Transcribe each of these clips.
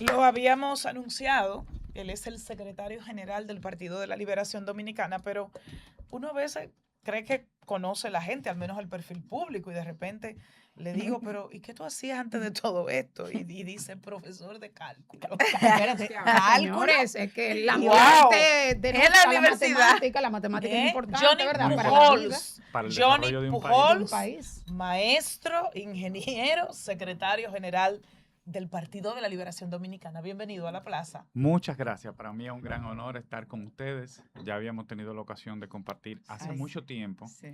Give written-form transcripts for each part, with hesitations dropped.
Lo habíamos anunciado, él es el secretario general del Partido de la Liberación Dominicana, pero uno a veces cree que conoce la gente, al menos el perfil público, y de repente le digo, pero ¿y qué tú hacías antes de todo esto? Y dice, profesor de cálculo. Espérate, cálculo. Señores, es que la Wow. muerte En denota la la universidad. matemática es importante, Johnny ¿verdad? Muy Para la vida. Pujols. Para el Johnny desarrollo de un De un Pujols, país. maestro, ingeniero, secretario general del Partido de la Liberación Dominicana. Bienvenido a la plaza. Muchas gracias. Para mí es un gran honor estar con ustedes. Ya habíamos tenido la ocasión de compartir hace Ay, mucho tiempo. Sí.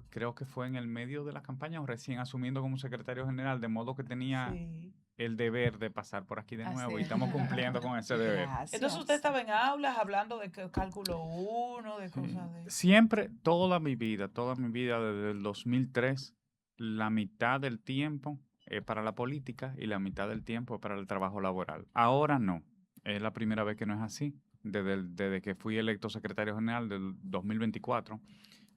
Creo que fue en el medio de la campaña o recién asumiendo como secretario general, de modo que tenía Sí. el deber de pasar por aquí de Así nuevo y es. estamos cumpliendo con ese deber. Gracias. Entonces usted estaba en aulas hablando de cálculo 1, de cosas de... Siempre, toda mi vida desde el 2003, la mitad del tiempo es para la política y la mitad del tiempo es para el trabajo laboral. Ahora no, es la primera vez que no es así, desde que fui electo secretario general del 2024,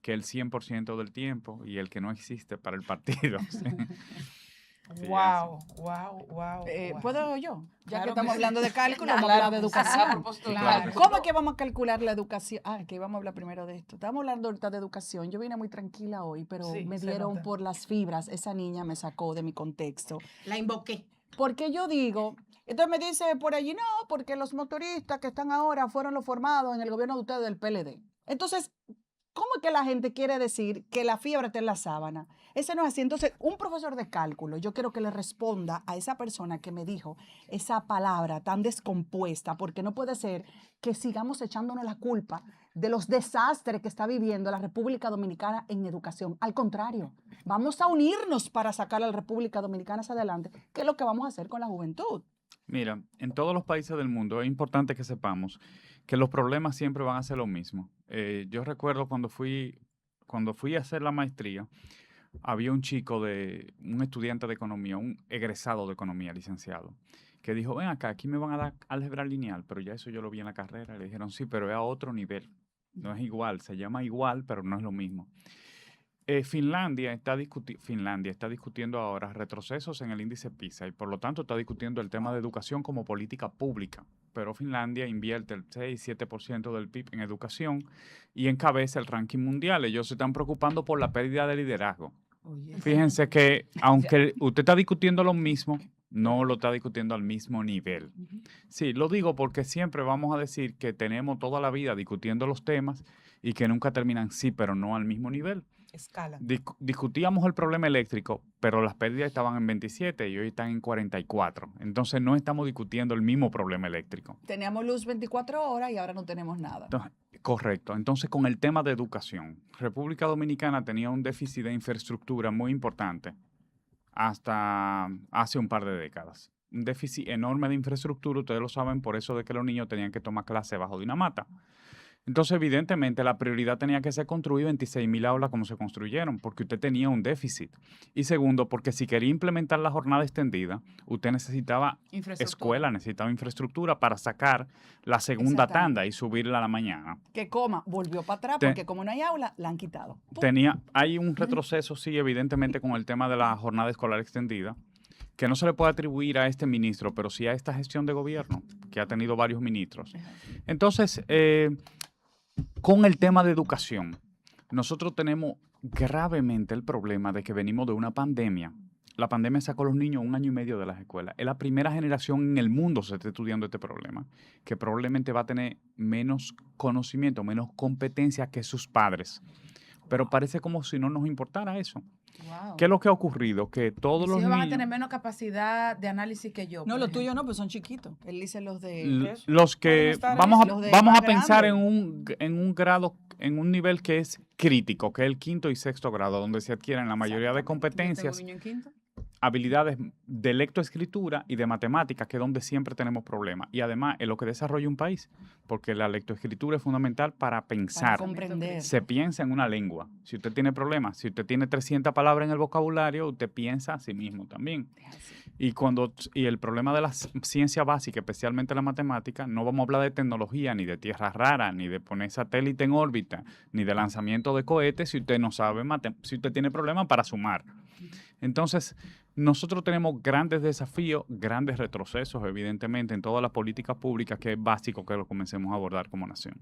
que el 100% del tiempo y el que no existe para el partido. ¿Sí? Sí, Wow, wow, wow. ¿Puedo yo? Ya Claro que estamos sí. hablando de cálculo, Claro vamos a hablar de que sí. educación. A propósito de Claro. cálculo. ¿Cómo es que vamos a calcular la educación? Que vamos a hablar primero de esto. Estamos hablando ahorita de educación. Yo vine muy tranquila hoy, pero Sí, me se dieron nota. por las fibras. Esa niña me sacó de mi contexto. La invoqué. Porque yo digo, entonces me dice por allí, no, porque los motoristas que están ahora fueron los formados en el gobierno de ustedes del PLD. Entonces, ¿cómo es que la gente quiere decir que la fiebre está en la sábana? Ese no es así. Entonces, un profesor de cálculo, yo quiero que le responda a esa persona que me dijo esa palabra tan descompuesta, porque no puede ser que sigamos echándonos la culpa de los desastres que está viviendo la República Dominicana en educación. Al contrario, vamos a unirnos para sacar a la República Dominicana hacia adelante, que es lo que vamos a hacer con la juventud. Mira, en todos los países del mundo es importante que sepamos que los problemas siempre van a ser lo mismo. Yo recuerdo cuando fui a hacer la maestría, había un estudiante de economía, un egresado de economía, licenciado, que dijo, ven acá, aquí me van a dar álgebra lineal, pero ya eso yo lo vi en la carrera. Le dijeron, sí, pero es a otro nivel. No es igual, se llama igual, pero no es lo mismo. Finlandia está discutiendo ahora retrocesos en el índice PISA y por lo tanto está discutiendo el tema de educación como política pública. Pero Finlandia invierte el 6-7% del PIB en educación y encabeza el ranking mundial. Ellos se están preocupando por la pérdida de liderazgo. Fíjense que aunque usted está discutiendo lo mismo, no lo está discutiendo al mismo nivel. Sí, lo digo porque siempre vamos a decir que tenemos toda la vida discutiendo los temas y que nunca terminan sí, pero no al mismo nivel. Escala. Discutíamos el problema eléctrico, pero las pérdidas estaban en 27 y hoy están en 44. Entonces no estamos discutiendo el mismo problema eléctrico. Teníamos luz 24 horas y ahora no tenemos nada. Entonces, correcto. Entonces, con el tema de educación, República Dominicana tenía un déficit de infraestructura muy importante hasta hace un par de décadas. Un déficit enorme de infraestructura, ustedes lo saben, por eso de que los niños tenían que tomar clase bajo de una mata. Entonces, evidentemente, la prioridad tenía que ser construir 26,000 aulas como se construyeron, porque usted tenía un déficit. Y segundo, porque si quería implementar la jornada extendida, usted necesitaba escuela, necesitaba infraestructura para sacar la segunda tanda y subirla a la mañana. Que volvió para atrás, porque como no hay aula, la han quitado. Hay un retroceso, sí, evidentemente, con el tema de la jornada escolar extendida, que no se le puede atribuir a este ministro, pero sí a esta gestión de gobierno, que ha tenido varios ministros. Entonces, con el tema de educación, nosotros tenemos gravemente el problema de que venimos de una pandemia. La pandemia sacó a los niños 1 año y medio de las escuelas. Es la primera generación en el mundo que se está estudiando este problema, que probablemente va a tener menos conocimiento, menos competencia que sus padres. Pero parece como si no nos importara eso. Wow. ¿Qué es lo que ha ocurrido? Que todos los hijos van a niños... tener menos capacidad de análisis que yo. No, por los ejemplo. tuyos no, pues son chiquitos. Él dice los de... Los que Pueden estar vamos los de a más pensar grande. en un grado, en un nivel que es crítico, que es el 5º y 6º grado, donde se adquieren la mayoría de Yo tengo competencias, un niño en quinto. habilidades de lectoescritura y de matemáticas, que es donde siempre tenemos problemas. Y además es lo que desarrolla un país, porque la lectoescritura es fundamental para pensar. Para comprender. Se piensa en una lengua. Si usted tiene problemas, si usted tiene 300 palabras en el vocabulario, usted piensa a sí mismo también. Y el problema de la ciencia básica, especialmente la matemática, no vamos a hablar de tecnología, ni de tierra rara, ni de poner satélite en órbita, ni de lanzamiento de cohetes, si usted no sabe, si usted tiene problemas para sumar. Entonces, Nosotros tenemos grandes desafíos, grandes retrocesos, evidentemente, en todas las políticas públicas, que es básico que lo comencemos a abordar como nación.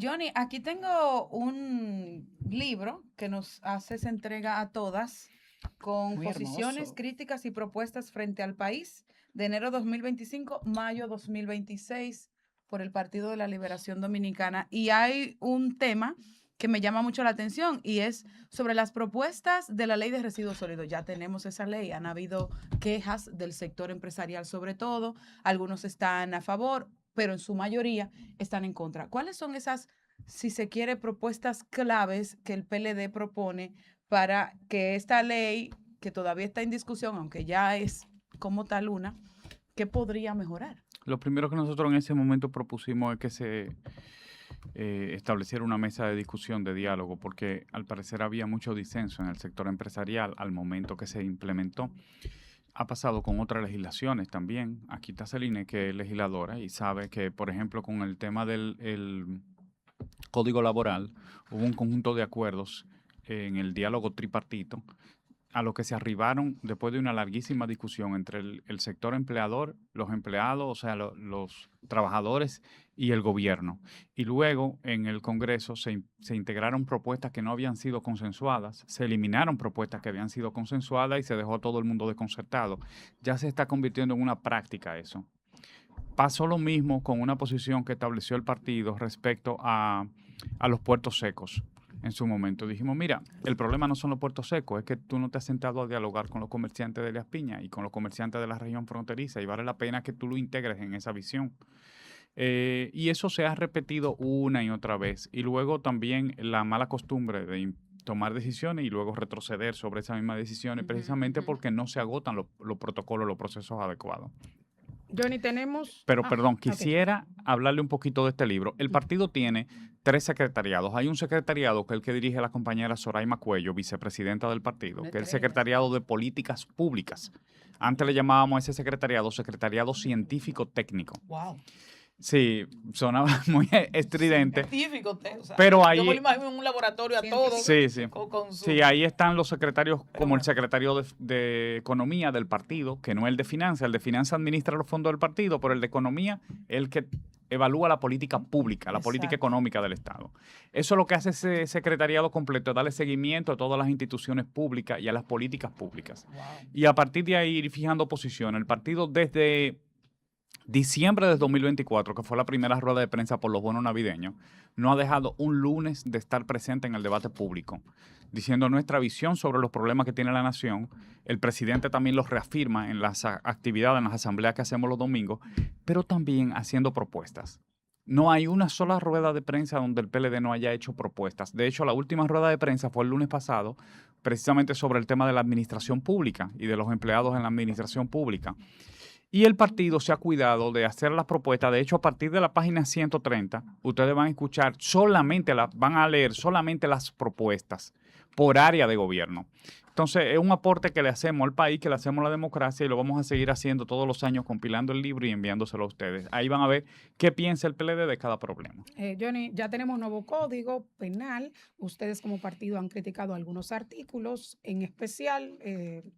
Johnny, aquí tengo un libro que nos hace esa entrega a todas con Muy posiciones, hermoso. críticas y propuestas frente al país de enero 2025, mayo 2026 por el Partido de la Liberación Dominicana. Y hay un tema que me llama mucho la atención y es sobre las propuestas de la ley de residuos sólidos. Ya tenemos esa ley, han habido quejas del sector empresarial sobre todo, algunos están a favor, pero en su mayoría están en contra. ¿Cuáles son esas, si se quiere, propuestas claves que el PLD propone para que esta ley, que todavía está en discusión, aunque ya es como tal una, que podría mejorar? Lo primero que nosotros en ese momento propusimos es que se establecer una mesa de discusión, de diálogo, porque al parecer había mucho disenso en el sector empresarial al momento que se implementó. Ha pasado con otras legislaciones también. Aquí está Celine, que es legisladora y sabe que, por ejemplo, con el tema del Código Laboral, hubo un conjunto de acuerdos en el diálogo tripartito a lo que se arribaron después de una larguísima discusión entre el sector empleador, los empleados, o sea, los trabajadores y el gobierno. Y luego en el Congreso se integraron propuestas que no habían sido consensuadas, se eliminaron propuestas que habían sido consensuadas y se dejó a todo el mundo desconcertado. Ya se está convirtiendo en una práctica eso. Pasó lo mismo con una posición que estableció el partido respecto a los puertos secos. En su momento dijimos, mira, el problema no son los puertos secos, es que tú no te has sentado a dialogar con los comerciantes de Elías Piñas y con los comerciantes de la región fronteriza y vale la pena que tú lo integres en esa visión. Y eso se ha repetido una y otra vez. Y luego también la mala costumbre de tomar decisiones y luego retroceder sobre esas mismas decisiones, precisamente porque no se agotan los protocolos, los procesos adecuados. Johnny, tenemos... Pero, perdón, ok. quisiera hablarle un poquito de este libro. El partido tiene 3 secretariados. Hay un secretariado que es el que dirige la compañera Soraima Cuello, vicepresidenta del partido, que es el secretariado de Políticas Públicas. Antes le llamábamos a ese secretariado Secretariado Científico Técnico. Wow. Sí, sonaba muy estridente. Científico, o sea, Pero ahí... yo me lo imagino en un laboratorio a todos. Sí, sí. Con su... Sí, ahí están los secretarios, como el bueno. secretario de Economía del partido, que no es el de Finanzas. El de Finanzas administra los fondos del partido, pero el de Economía es el que evalúa la política pública, la política Exacto. económica del Estado. Eso es lo que hace ese secretariado completo, darle seguimiento a todas las instituciones públicas y a las políticas públicas. Wow. Y a partir de ahí ir fijando posiciones. El partido desde diciembre de 2024, que fue la primera rueda de prensa por los bonos navideños, no ha dejado un lunes de estar presente en el debate público, diciendo nuestra visión sobre los problemas que tiene la nación. El presidente también los reafirma en las actividades, en las asambleas que hacemos los domingos, pero también haciendo propuestas. No hay una sola rueda de prensa donde el PLD no haya hecho propuestas. De hecho, la última rueda de prensa fue el lunes pasado, precisamente sobre el tema de la administración pública y de los empleados en la administración pública. Y el partido se ha cuidado de hacer las propuestas. De hecho, a partir de la página 130, ustedes van a escuchar van a leer solamente las propuestas por área de gobierno. Entonces, es un aporte que le hacemos al país, que le hacemos a la democracia y lo vamos a seguir haciendo todos los años, compilando el libro y enviándoselo a ustedes. Ahí van a ver qué piensa el PLD de cada problema. Johnny, ya tenemos nuevo código penal. Ustedes como partido han criticado algunos artículos, en especial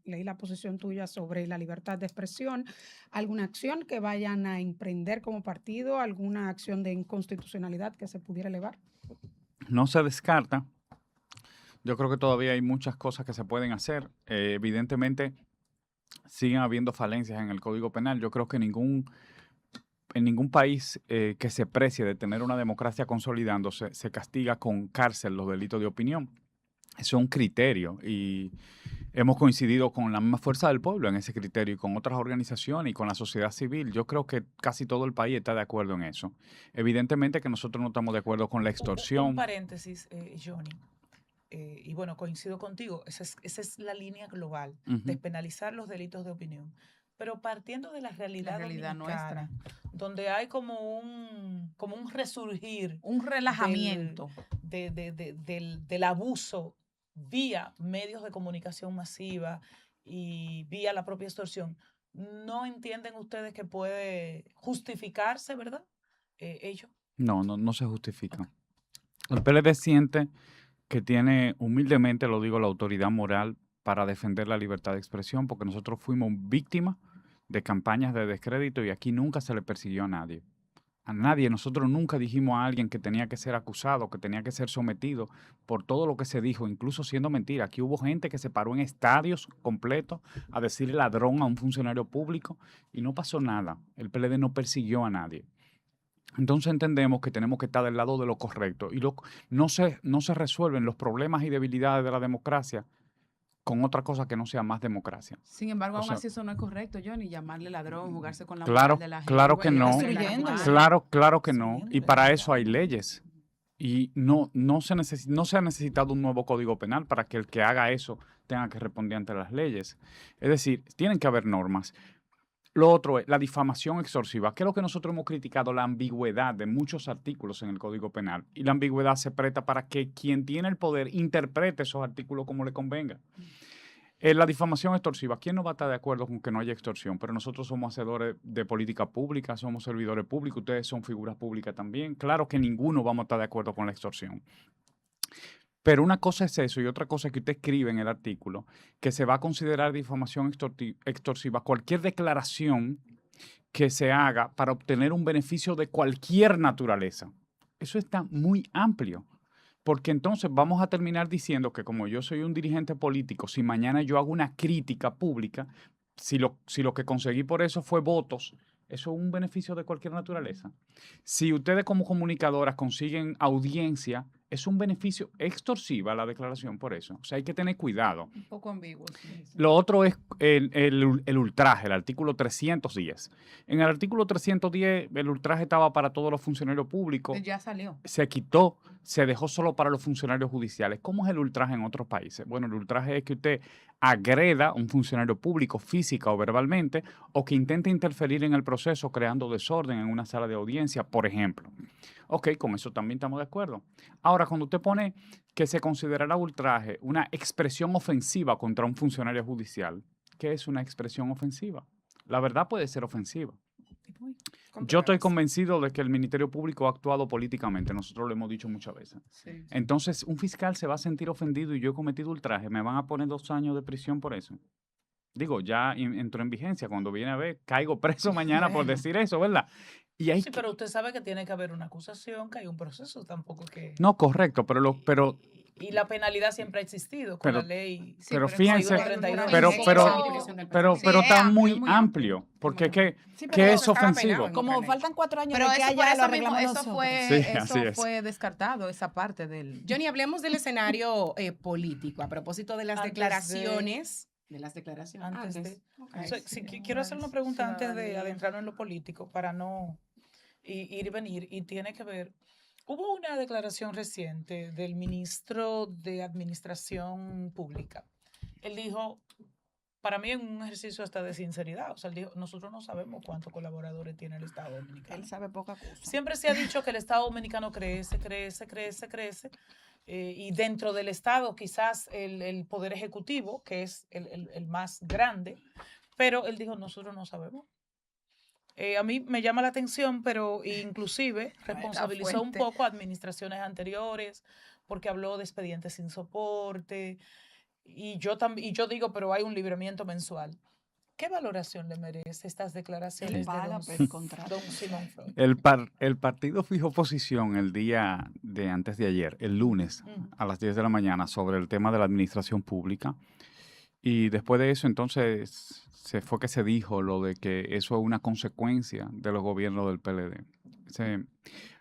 leí la posición tuya sobre la libertad de expresión. ¿Alguna acción que vayan a emprender como partido? ¿Alguna acción de inconstitucionalidad que se pudiera elevar? No se descarta. Yo creo que todavía hay muchas cosas que se pueden hacer. Evidentemente, siguen habiendo falencias en el Código Penal. Yo creo que en ningún país que se precie de tener una democracia consolidándose se castiga con cárcel los delitos de opinión. Eso es un criterio y hemos coincidido con la misma fuerza del pueblo en ese criterio y con otras organizaciones y con la sociedad civil. Yo creo que casi todo el país está de acuerdo en eso. Evidentemente que nosotros no estamos de acuerdo con la extorsión. Un paréntesis, Johnny. Y bueno, coincido contigo, esa es la línea global, despenalizar los delitos de opinión. Pero partiendo de la realidad nuestra, donde hay como un resurgir, un relajamiento del abuso vía medios de comunicación masiva y vía la propia extorsión, ¿no entienden ustedes que puede justificarse, verdad? Ello. No se justifica. El PLD siente que tiene, humildemente lo digo, la autoridad moral para defender la libertad de expresión, porque nosotros fuimos víctimas de campañas de descrédito y aquí nunca se le persiguió a nadie. A nadie. Nosotros nunca dijimos a alguien que tenía que ser acusado, que tenía que ser sometido por todo lo que se dijo, incluso siendo mentira. Aquí hubo gente que se paró en estadios completos a decirle ladrón a un funcionario público y no pasó nada. El PLD no persiguió a nadie. Entonces entendemos que tenemos que estar del lado de lo correcto y no se resuelven los problemas y debilidades de la democracia con otra cosa que no sea más democracia. Sin embargo, O aún sea, así eso no es correcto, Johnny, llamarle ladrón, jugarse con la Claro, moral de la gente. claro que no. Destruyéndola. Claro que no. Y Siempre, para eso hay claro. leyes. Y no se ha necesitado un nuevo código penal para que el que haga eso tenga que responder ante las leyes. Es decir, tienen que haber normas. Lo otro es la difamación extorsiva, que es lo que nosotros hemos criticado, la ambigüedad de muchos artículos en el Código Penal. Y la ambigüedad se presta para que quien tiene el poder interprete esos artículos como le convenga. La difamación extorsiva, ¿quién no va a estar de acuerdo con que no haya extorsión? Pero nosotros somos hacedores de política pública, somos servidores públicos, ustedes son figuras públicas también. Claro que ninguno vamos a estar de acuerdo con la extorsión. Pero una cosa es eso y otra cosa es que usted escribe en el artículo que se va a considerar difamación extorsiva cualquier declaración que se haga para obtener un beneficio de cualquier naturaleza. Eso está muy amplio. Porque entonces vamos a terminar diciendo que como yo soy un dirigente político, si mañana yo hago una crítica pública, si lo que conseguí por eso fue votos, eso es un beneficio de cualquier naturaleza. Si ustedes como comunicadoras consiguen audiencia, es un beneficio extorsiva la declaración por eso. O sea, hay que tener cuidado. Un poco ambiguo. Sí. Lo otro es el ultraje, el artículo 310. En el artículo 310, el ultraje estaba para todos los funcionarios públicos. Ya salió. Se quitó, se dejó solo para los funcionarios judiciales. ¿Cómo es el ultraje en otros países? Bueno, el ultraje es que usted agreda a un funcionario público física o verbalmente o que intente interferir en el proceso creando desorden en una sala de audiencia, por ejemplo. Ok, con eso también estamos de acuerdo. Ahora, cuando usted pone que se considerará ultraje una expresión ofensiva contra un funcionario judicial, ¿qué es una expresión ofensiva? La verdad puede ser ofensiva. Yo estoy convencido de que el Ministerio Público ha actuado políticamente, nosotros lo hemos dicho muchas veces. Sí. Entonces, un fiscal se va a sentir ofendido y yo he cometido ultraje, me van a poner 2 años de prisión por eso. Digo, ya entró en vigencia, cuando viene a ver, caigo preso mañana por decir eso, ¿verdad? Y hay Sí, pero usted sabe que tiene que haber una acusación, que hay un proceso, tampoco que... No, correcto, pero Y la penalidad siempre ha existido con Pero- la ley. Sí, pero pero fíjense, 61-32. pero Sí, está es muy amplio, amplio, porque ¿qué Sí, pero es eso estaba ofensivo? penado. Como faltan 4 años Pero de que eso, por haya lo eso mismo, arreglamos eso nosotros. Sí, así es. fue descartado, esa parte del... Johnny, hablemos del escenario político a propósito de las Antes de- declaraciones. De las declaraciones. Antes de- Ok. O sea, sí, quiero hacer una pregunta antes de ciudadanía. adentrarnos en lo político para no ir y venir. Y tiene que ver, hubo una declaración reciente del ministro de Administración Pública. Él dijo, para mí en un ejercicio hasta de sinceridad, o sea, él dijo, nosotros no sabemos cuántos colaboradores tiene el Estado Dominicano. Él sabe poca cosa. Siempre se ha dicho que el Estado Dominicano crece, y dentro del Estado quizás el Poder Ejecutivo, que es el más grande, pero él dijo, nosotros no sabemos. A mí me llama la atención, pero inclusive responsabilizó un fuente. poco a administraciones anteriores, porque habló de expedientes sin soporte, y yo digo, pero hay un libramiento mensual. ¿Qué valoración le merece estas declaraciones Él paga de por contrato. don Simón Freud? El partido fijó posición el día de antes de ayer, el lunes, a las 10 de la mañana, sobre el tema de la administración pública. Y después de eso, entonces, fue que se dijo lo de que eso es una consecuencia de los gobiernos del PLD.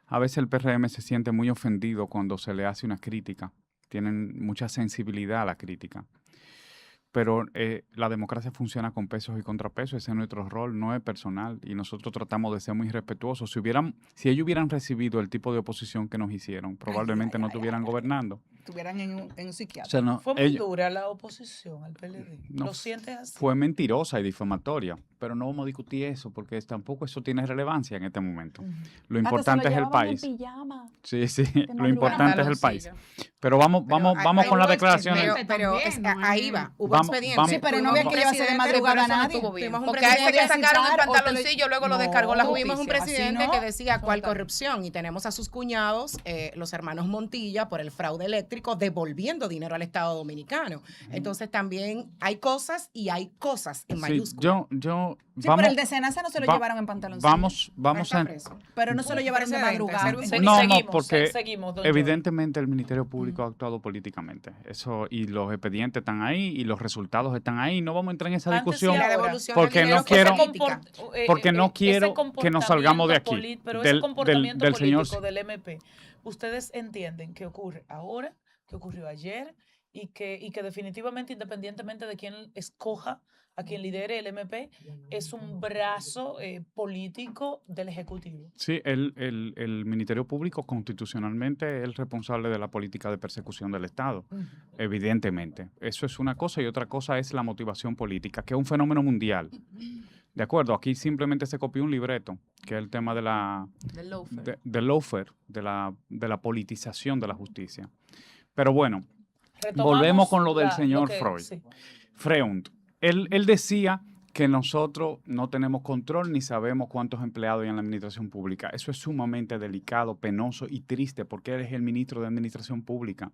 A veces el PRM se siente muy ofendido cuando se le hace una crítica. Tienen mucha sensibilidad a la crítica. Pero la democracia funciona con pesos y contrapesos, ese es nuestro rol, no es personal, y nosotros tratamos de ser muy respetuosos. Si ellos hubieran recibido el tipo de oposición que nos hicieron, probablemente no estuvieran gobernando. Estuvieran en un O psiquiatra. sea, no, Fue muy ellos- dura la oposición al PLD. No, ¿Lo sientes así? fue mentirosa y difamatoria, pero no vamos a discutir eso porque tampoco eso tiene relevancia en este momento. Ujú. Lo Hasta se importante lo es el llevaban en país. pijama. Sí, sí, lo madrugada. importante es el país. Pantaloncillo. Pero vamos hay con las hubo declaraciones. Pero También, ¿no? ahí va, hubo Vamos- expediente. vamos- Sí, pero no Tuvimos había un que llevarse de presidente, madrugada pero a eso no nadie. estuvo bien. Tuvimos un Porque a ese presidente que sacaron el citar o pantaloncillo, luego lo descargó la No, justicia. Tuvimos un así presidente no. que decía cuál Total. corrupción y tenemos a sus cuñados, los hermanos Montilla, por el fraude eléctrico, devolviendo dinero al Estado Dominicano. Entonces también hay cosas y hay cosas en Sí, mayúsculas. yo, Sí, vamos, pero el de Senasa no se lo va- llevaron en pantaloncillo. vamos a... Pero no se lo llevaron de Precedente, madrugada. ser un Se- No, seguimos, porque seguimos, don Johnny. evidentemente el Ministerio Público ha actuado políticamente. Eso, y los expedientes están ahí y los resultados están ahí. No vamos a entrar en esa Antes y discusión. La ahora. devolución Porque del dinero no fue quiero- política. porque no quiero que nos salgamos de aquí, Pero del- ese comportamiento del señor- político del MP, ustedes entienden que ocurre ahora, que ocurrió ayer y que definitivamente, independientemente de quién escoja a quien lidere el MP, es un brazo político del Ejecutivo. Sí, el Ministerio Público constitucionalmente es el responsable de la política de persecución del Estado, evidentemente. Eso es una cosa y otra cosa es la motivación política, que es un fenómeno mundial. De acuerdo, aquí simplemente se copió un libreto, que es el tema de la Del lawfare. del lawfare, de la politización de la justicia. Pero bueno, volvemos con lo del señor Freud. Sí. Freund. Él decía que nosotros no tenemos control ni sabemos cuántos empleados hay en la administración pública. Eso es sumamente delicado, penoso y triste porque él es el ministro de Administración Pública.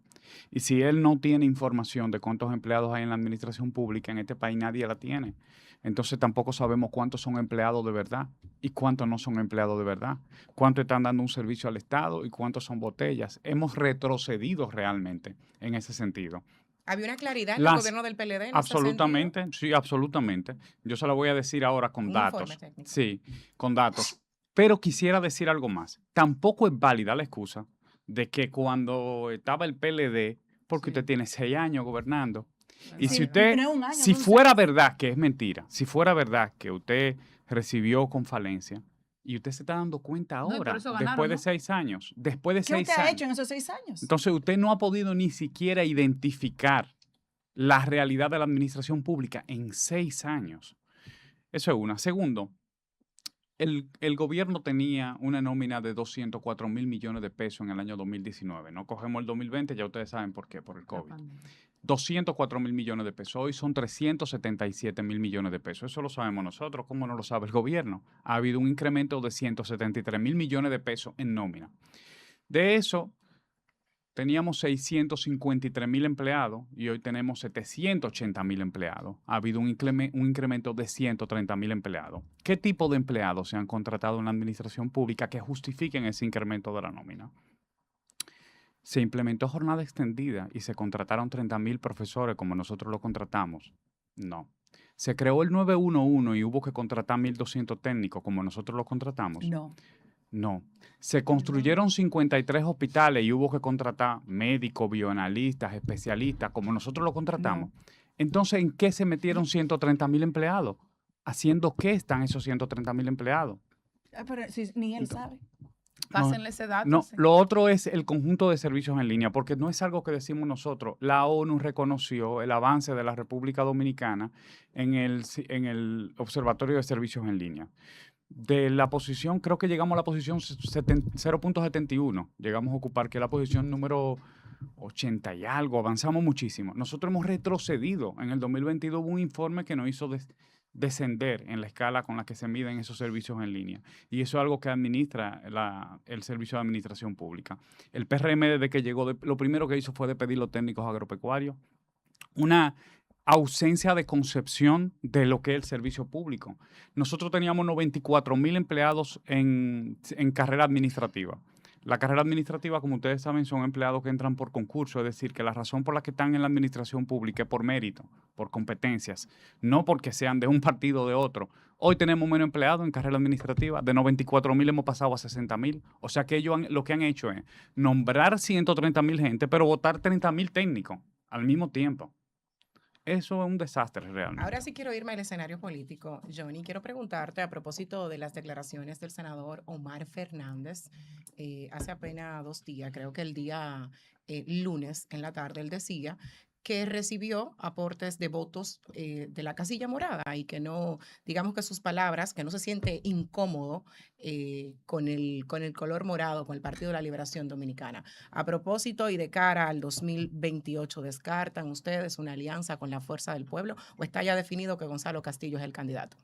Y si él no tiene información de cuántos empleados hay en la administración pública, en este país nadie la tiene. Entonces tampoco sabemos cuántos son empleados de verdad y cuántos no son empleados de verdad. Cuántos están dando un servicio al Estado y cuántos son botellas. Hemos retrocedido realmente en ese sentido. Había una claridad en el Las- gobierno del PLD. En ese Absolutamente, sí, absolutamente. Yo se lo voy a decir ahora con Un datos. informe técnico. Sí, con datos. Pero quisiera decir algo más. Tampoco es válida la excusa de que cuando estaba el PLD, porque Sí. usted tiene 6 años gobernando, y Sí, si usted, no es un año, si son fuera 6. verdad que es mentira, si fuera verdad que usted recibió con falencia, y usted se está dando cuenta No, y por ahora, eso ganaron, después de ¿no? 6 años, después de ¿Qué 6 usted ha años. hecho en esos 6 años? Entonces usted no ha podido ni siquiera identificar la realidad de la administración pública en 6 años. Eso es una. Segundo, el gobierno tenía una nómina de 204 mil millones de pesos en el año 2019. No cogemos el 2020, ya ustedes saben por qué, por el COVID. 204 mil millones de pesos. Hoy son 377 mil millones de pesos. Eso lo sabemos nosotros. ¿Cómo no lo sabe el gobierno? Ha habido un incremento de 173 mil millones de pesos en nómina. De eso, teníamos 653 mil empleados y hoy tenemos 780 mil empleados. Ha habido un incremento de 130 mil empleados. ¿Qué tipo de empleados se han contratado en la administración pública que justifiquen ese incremento de la nómina? Se implementó jornada extendida y se contrataron 30 mil profesores como nosotros lo contratamos. No. Se creó el 911 y hubo que contratar 1.200 técnicos como nosotros lo contratamos. No. No. Se construyeron 53 hospitales y hubo que contratar médicos, bioanalistas, especialistas, como nosotros lo contratamos. Entonces, ¿en qué se metieron 130 mil empleados? ¿Haciendo qué están esos 130 mil empleados? Pero si ni él sabe. Pásenle ese dato. No, sí. lo otro es el conjunto de servicios en línea, porque no es algo que decimos nosotros. La ONU reconoció el avance de la República Dominicana en el Observatorio de Servicios en Línea. De la posición, creo que llegamos a la posición 0.71, llegamos a ocupar, que es la posición número 80 y algo, avanzamos muchísimo. Nosotros hemos retrocedido. En el 2022 hubo un informe que nos hizo descender en la escala con la que se miden esos servicios en línea. Y eso es algo que administra el Servicio de Administración Pública. El PRM, desde que llegó, lo primero que hizo fue despedir los técnicos agropecuarios. Una ausencia de concepción de lo que es el servicio público. Nosotros teníamos 94 mil empleados en carrera administrativa. La carrera administrativa, como ustedes saben, son empleados que entran por concurso, es decir, que la razón por la que están en la administración pública es por mérito, por competencias, no porque sean de un partido o de otro. Hoy tenemos menos empleados en carrera administrativa, de 94 mil hemos pasado a 60 mil, o sea que ellos lo que han hecho es nombrar 130 mil gente, pero votar 30 mil técnicos al mismo tiempo. Eso es un desastre realmente. Ahora sí quiero irme al escenario político, Johnny. Quiero preguntarte a propósito de las declaraciones del senador Omar Fernández. Hace apenas 2 días, creo que el día lunes en la tarde, él decía que recibió aportes de votos de la casilla morada y que no, digamos que sus palabras, que no se siente incómodo con el color morado, con el Partido de la Liberación Dominicana. A propósito y de cara al 2028, ¿descartan ustedes una alianza con la Fuerza del Pueblo o está ya definido que Gonzalo Castillo es el candidato?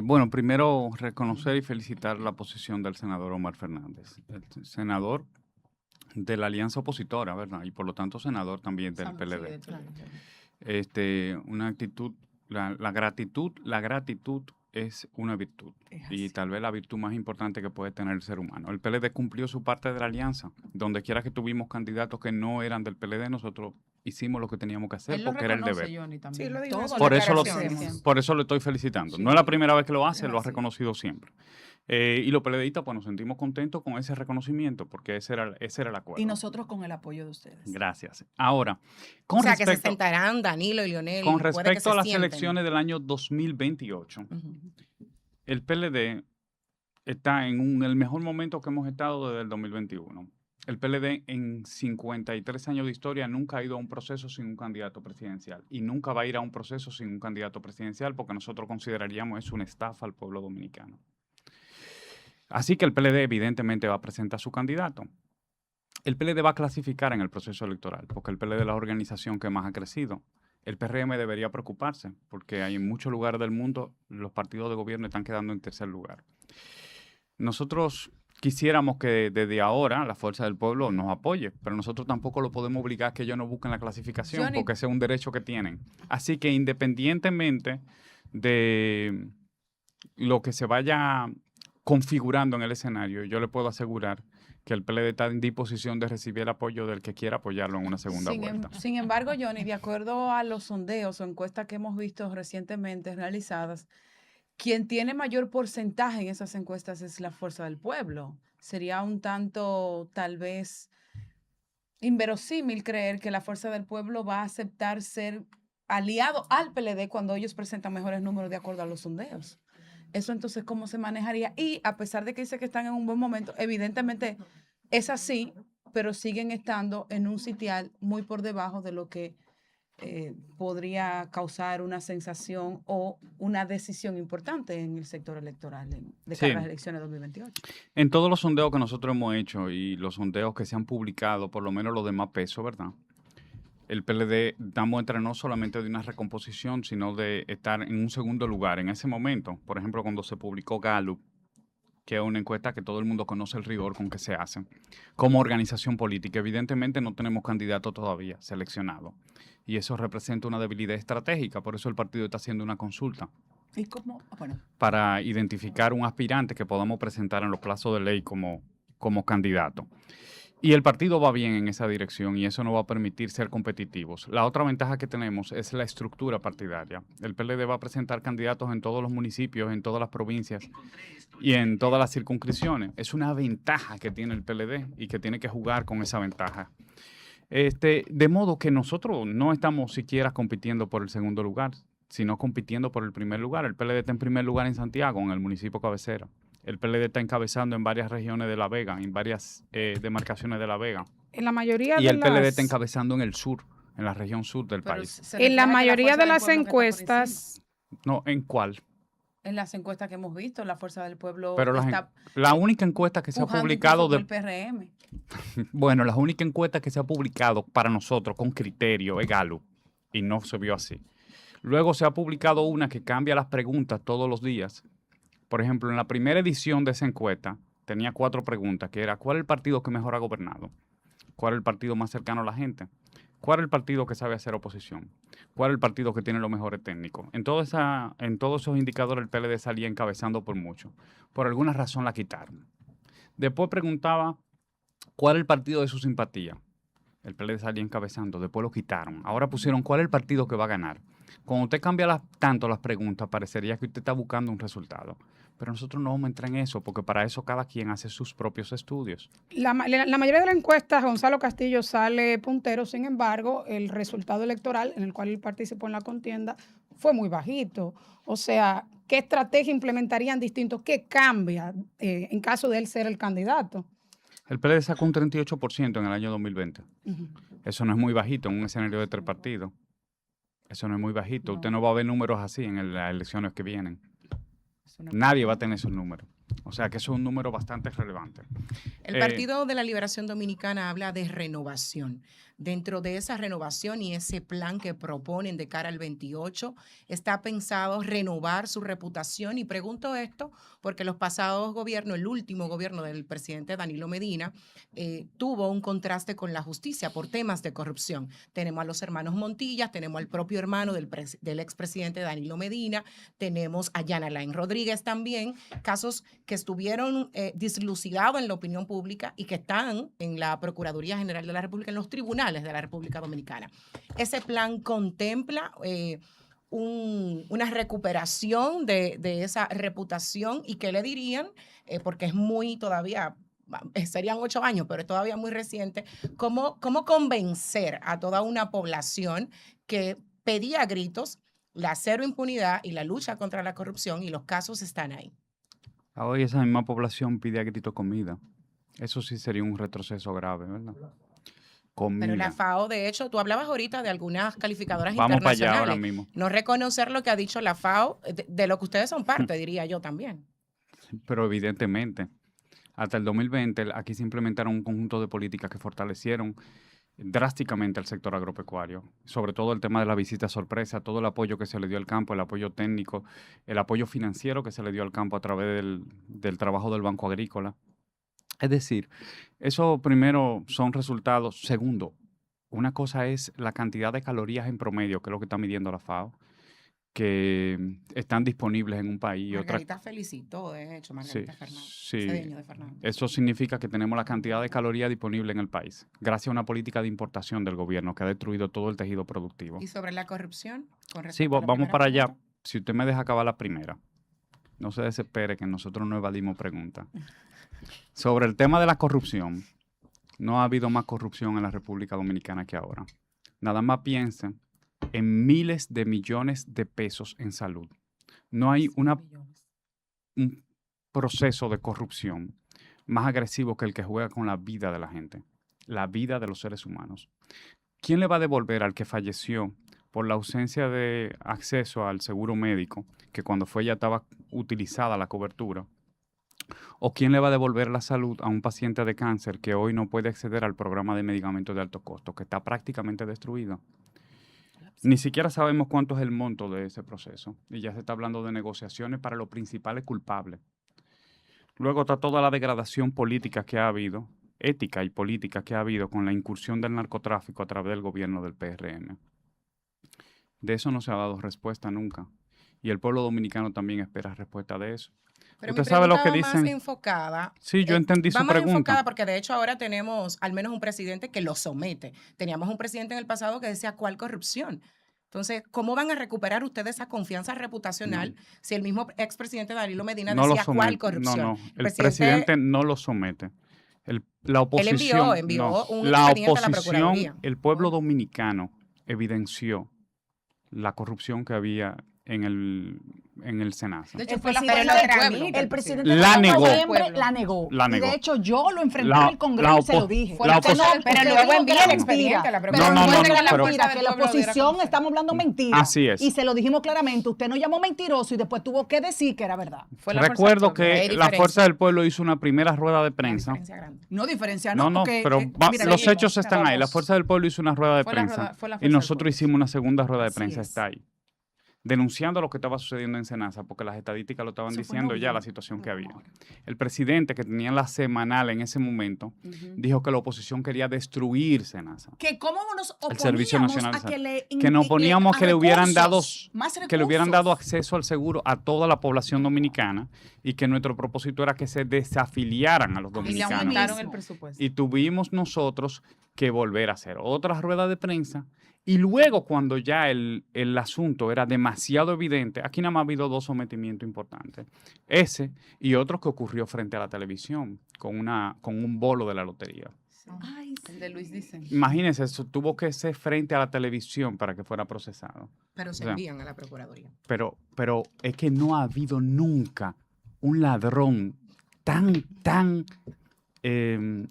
Bueno, primero reconocer y felicitar la posición del senador Omar Fernández, el senador de la alianza opositora, ¿verdad? Y por lo tanto senador también del PLD. Una actitud, la gratitud es una virtud y tal vez la virtud más importante que puede tener el ser humano. El PLD cumplió su parte de la alianza. Donde quiera que tuvimos candidatos que no eran del PLD, nosotros hicimos lo que teníamos que hacer Él lo porque era el reconoce, deber. Johnny, Sí, también. lo digo en Todo su Por eso, declaración. por eso lo estoy felicitando. Sí, No es la primera vez que lo hace, es lo ha así. reconocido siempre. Y los PLDistas, pues nos sentimos contentos con ese reconocimiento porque ese era el acuerdo. Y nosotros con el apoyo de ustedes. Gracias. Ahora, O sea, que se sentarán Danilo y Leonel. con puede que respecto se a las sienten. elecciones del año 2028, Ujú. el PLD está en el mejor momento que hemos estado desde el 2021. El PLD en 53 años de historia nunca ha ido a un proceso sin un candidato presidencial y nunca va a ir a un proceso sin un candidato presidencial porque nosotros consideraríamos eso una estafa al pueblo dominicano. Así que el PLD evidentemente va a presentar su candidato. El PLD va a clasificar en el proceso electoral porque el PLD es la organización que más ha crecido. El PRM debería preocuparse porque hay en muchos lugares del mundo los partidos de gobierno están quedando en tercer lugar. Nosotros quisiéramos que desde ahora la Fuerza del Pueblo nos apoye, pero nosotros tampoco lo podemos obligar a que ellos no busquen la clasificación Johnny. porque ese es un derecho que tienen. Así que independientemente de lo que se vaya configurando en el escenario, yo le puedo asegurar que el PLD está en disposición de recibir el apoyo del que quiera apoyarlo en una segunda vuelta. Sin embargo, Johnny, de acuerdo a los sondeos o encuestas que hemos visto recientemente realizadas, quien tiene mayor porcentaje en esas encuestas es la Fuerza del Pueblo. Sería un tanto, tal vez, inverosímil creer que la Fuerza del Pueblo va a aceptar ser aliado al PLD cuando ellos presentan mejores números de acuerdo a los sondeos. Eso entonces, ¿cómo se manejaría? Y a pesar de que dice que están en un buen momento, evidentemente es así, pero siguen estando en un sitial muy por debajo de lo que podría causar una sensación o una decisión importante en el sector electoral de cara a las elecciones de 2028. En todos los sondeos que nosotros hemos hecho y los sondeos que se han publicado, por lo menos los de más peso, ¿verdad? El PLD da muestra no solamente de una recomposición, sino de estar en un segundo lugar. En ese momento, por ejemplo, cuando se publicó Gallup, que es una encuesta que todo el mundo conoce el rigor con que se hace, como organización política, evidentemente no tenemos candidato todavía seleccionado. Y eso representa una debilidad estratégica, por eso el partido está haciendo una consulta ¿Y cómo? Bueno, para identificar un aspirante que podamos presentar en los plazos de ley como candidato. Y el partido va bien en esa dirección y eso nos va a permitir ser competitivos. La otra ventaja que tenemos es la estructura partidaria. El PLD va a presentar candidatos en todos los municipios, en todas las provincias y en todas las circunscripciones. Es una ventaja que tiene el PLD y que tiene que jugar con esa ventaja. De modo que nosotros no estamos siquiera compitiendo por el segundo lugar, sino compitiendo por el primer lugar. El PLD está en primer lugar en Santiago, en el municipio cabecera. El PLD está encabezando en varias regiones de La Vega, en varias demarcaciones de La Vega. En la mayoría Y de el PLD las... está encabezando en el sur, en la región sur del Pero país. se En la refleja que mayoría Fuerza de del las Pueblo que está por encuestas, No, ¿en cuál? en las encuestas que hemos visto, la Fuerza del Pueblo Pero está la única encuesta que se ha pujando publicado incluso por el PRM. Bueno, la única encuesta que se ha publicado para nosotros con criterio es Gallup y no se vio así. Luego se ha publicado una que cambia las preguntas todos los días. Por ejemplo, en la primera edición de esa encuesta tenía 4 preguntas, que era ¿cuál es el partido que mejor ha gobernado? ¿Cuál es el partido más cercano a la gente? ¿Cuál es el partido que sabe hacer oposición? ¿Cuál es el partido que tiene los mejores técnicos? En todos esos indicadores el PLD salía encabezando por mucho. Por alguna razón la quitaron. Después preguntaba ¿cuál es el partido de su simpatía? El PLD salía encabezando, después lo quitaron. Ahora pusieron ¿cuál es el partido que va a ganar? Cuando usted cambia tanto las preguntas, parecería que usted está buscando un resultado. Pero nosotros no vamos a entrar en eso, porque para eso cada quien hace sus propios estudios. la mayoría de las encuestas, Gonzalo Castillo sale puntero, sin embargo, el resultado electoral en el cual él participó en la contienda fue muy bajito. O sea, ¿qué estrategia implementarían distintos? ¿Qué cambia en caso de él ser el candidato? El PLD sacó un 38% en el año 2020. Ujú. Eso no es muy bajito en un escenario de 3 partidos. Eso no es muy bajito. Usted no va a ver números así en las elecciones que vienen. Es una- Nadie va a tener esos números. O sea que eso es un número bastante relevante. El Eh, Partido de la Liberación Dominicana habla de renovación. Dentro de esa renovación y ese plan que proponen de cara al 28, está pensado renovar su reputación. Y pregunto esto porque los pasados gobiernos, el último gobierno del presidente Danilo Medina, tuvo un contraste con la justicia por temas de corrupción. Tenemos a los hermanos Montillas, tenemos al propio hermano del expresidente Danilo Medina, tenemos a Yana Alain Rodríguez también, casos que estuvieron dislucidados en la opinión pública y que están en la Procuraduría General de la República, en los tribunales de la República Dominicana. Ese plan contempla una recuperación de esa reputación y qué le dirían, porque es muy todavía, serían 8 años, pero es todavía muy reciente, cómo convencer a toda una población que pedía a gritos la cero impunidad y la lucha contra la corrupción y los casos están ahí. Hoy esa misma población pide a grito comida. Eso sí sería un retroceso grave, ¿verdad? Comida. Pero la FAO, de hecho, tú hablabas ahorita de algunas calificadoras Vamos para allá internacionales. ahora mismo. No reconocer lo que ha dicho la FAO, de lo que ustedes son parte, diría yo también. Pero evidentemente, hasta el 2020 aquí se implementaron un conjunto de políticas que fortalecieron drásticamente al sector agropecuario, sobre todo el tema de la visita sorpresa, todo el apoyo que se le dio al campo, el apoyo técnico, el apoyo financiero que se le dio al campo a través del trabajo del Banco Agrícola. Es decir, eso primero son resultados. Segundo, una cosa es la cantidad de calorías en promedio, que es lo que está midiendo la FAO, que están disponibles en un país. Y otra, Margarita felicitó, de hecho, Margarita Fernández, sí. Cedeño de Fernández. Eso significa que tenemos la cantidad de calorías disponible en el país, gracias a una política de importación del gobierno que ha destruido todo el tejido productivo. ¿Y sobre la corrupción? Con Sí, respecto a la vamos primera para allá. pregunta. Si usted me deja acabar la primera, no se desespere que nosotros no evadimos preguntas. Sobre el tema de la corrupción, no ha habido más corrupción en la República Dominicana que ahora. Nada más piensen en miles de millones de pesos en salud. No hay un proceso de corrupción más agresivo que el que juega con la vida de la gente, la vida de los seres humanos. ¿Quién le va a devolver al que falleció por la ausencia de acceso al seguro médico, que cuando fue ya estaba utilizada la cobertura? ¿O quién le va a devolver la salud a un paciente de cáncer que hoy no puede acceder al programa de medicamentos de alto costo, que está prácticamente destruido? Ni siquiera sabemos cuánto es el monto de ese proceso. Y ya se está hablando de negociaciones para los principales culpables. Luego está toda la degradación política que ha habido, ética y política que ha habido con la incursión del narcotráfico a través del gobierno del PRM. De eso no se ha dado respuesta nunca. Y el pueblo dominicano también espera respuesta de eso. Pero Usted mi sabe lo pregunta que va dicen. más enfocada. Sí, yo entendí su va más pregunta. enfocada porque de hecho ahora tenemos al menos un presidente que lo somete. Teníamos un presidente en el pasado que decía, ¿cuál corrupción? Entonces, ¿cómo van a recuperar ustedes esa confianza reputacional si el mismo expresidente Danilo Medina No lo decía, ¿cuál somete. corrupción? No, el presidente no lo somete. La oposición, envió un la expediente a la oposición, Procuraduría. el pueblo dominicano evidenció la corrupción que había en el SENASA. De hecho, El fue la presidente fuerza del del pueblo. pueblo. El presidente La de negó. noviembre la negó. La Y negó. de hecho yo lo enfrenté La- en el Congreso la y se lo opo- dije. la Usted oposición- Pero usted luego dijo envía que el era expediente a mentira. la Pero Procuraduría. no, No, es no, mentira, pero- que la Fuerza del pueblo diera oposición conocer. estamos hablando mentira. Así es. Y se lo dijimos claramente. Usted nos llamó mentiroso y después tuvo que decir que era verdad. Fue la fuerza Recuerdo del pueblo. Hay que la diferencia. Fuerza del Pueblo hizo una primera rueda de Una prensa. diferencia grande. No diferencia, No, ¿no? no, Porque, pero mira, los seguimos. hechos están ahí. La Fuerza del Pueblo hizo una rueda de Fue la prensa rueda- fue la y Fuerza del nosotros Pueblo. hicimos una segunda rueda de Así prensa. es. Está ahí. Denunciando lo que estaba sucediendo en Senasa, porque las estadísticas lo estaban Eso fue diciendo ya la noviembre. situación que había. El presidente, que tenía la semanal en ese momento, dijo que la oposición quería destruir Senasa. Que cómo nos El Servicio oponíamos Nacional de a Salud. que le Que nos poníamos a que le hubieran dado recursos, más que le hubieran dado recursos. acceso al seguro a toda la población dominicana y que nuestro propósito era que se desafiliaran a los Y le dominicanos. aumentaron mismo. el presupuesto. Y tuvimos nosotros que volver a hacer otra rueda de prensa. Y luego, cuando ya el asunto era demasiado evidente, aquí nada más ha habido 2 sometimientos importantes. Ese y otro que ocurrió frente a la televisión, con un bolo de la lotería. Ay, El de Luis dicen. Imagínense, eso tuvo que ser frente a la televisión para que fuera procesado. Pero se O sea, envían a la Procuraduría. Pero es que no ha habido nunca un ladrón tan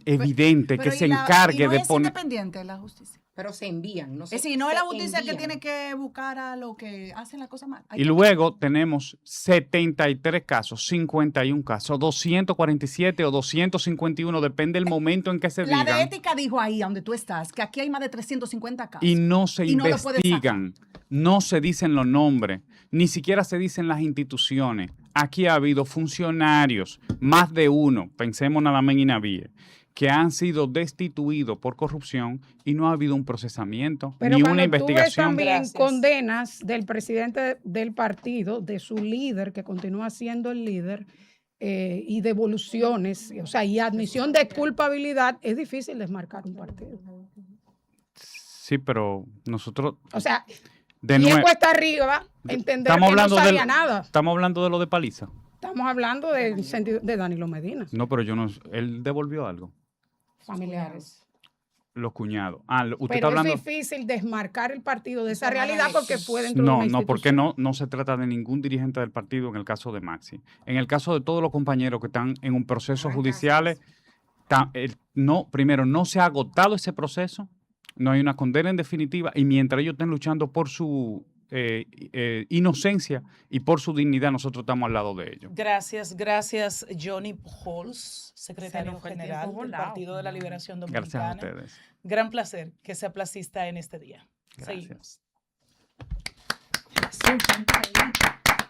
evidente que Pero se y encargue no de es poner... independiente la justicia. Pero se envían, no Es se, decir, no es se la justicia que envían. tiene que buscar a los que hacen las cosas mal. Hay Y que- luego tenemos 73 casos, 51 casos, 247 o 251, depende del momento en que se La de digan, ética dijo ahí, donde tú estás, que aquí hay más de 350 casos. y no se Y no lo puedes sacar. investigan, no se dicen los nombres, ni siquiera se dicen las instituciones. Aquí ha habido funcionarios, más de uno, pensemos nada más en Inavie, que han sido destituidos por corrupción y no ha habido un procesamiento, Pero ni cuando una tú ves investigación. también Gracias. condenas del presidente del partido, de su líder, que continúa siendo el líder, y devoluciones, o sea, y admisión de culpabilidad, es difícil desmarcar un partido. Sí, pero nosotros, O sea, de y es nuevo, cuesta arriba entender estamos que no hablando sabía del- nada. estamos hablando de lo de Paliza. Estamos hablando del sentido de Danilo Medina, No, pero yo no, él devolvió algo. familiares. Los cuñados. Usted Pero está hablando. es difícil desmarcar el partido de esa Esa realidad manera porque fue dentro de No, una no, porque institución. no se trata de ningún dirigente del partido en el caso de Maxi. En el caso de todos los compañeros que están en un proceso judicial, primero, no se ha agotado ese proceso, no hay una condena en definitiva, y mientras ellos estén luchando por su inocencia y por su dignidad, nosotros estamos al lado de ellos. Gracias, gracias Johnny Pujols, secretario nos fue el general tiempo del volado. Partido de la Liberación Gracias a Dominicana. ustedes. Gran placer que sea placista en este día. Gracias. Seguimos.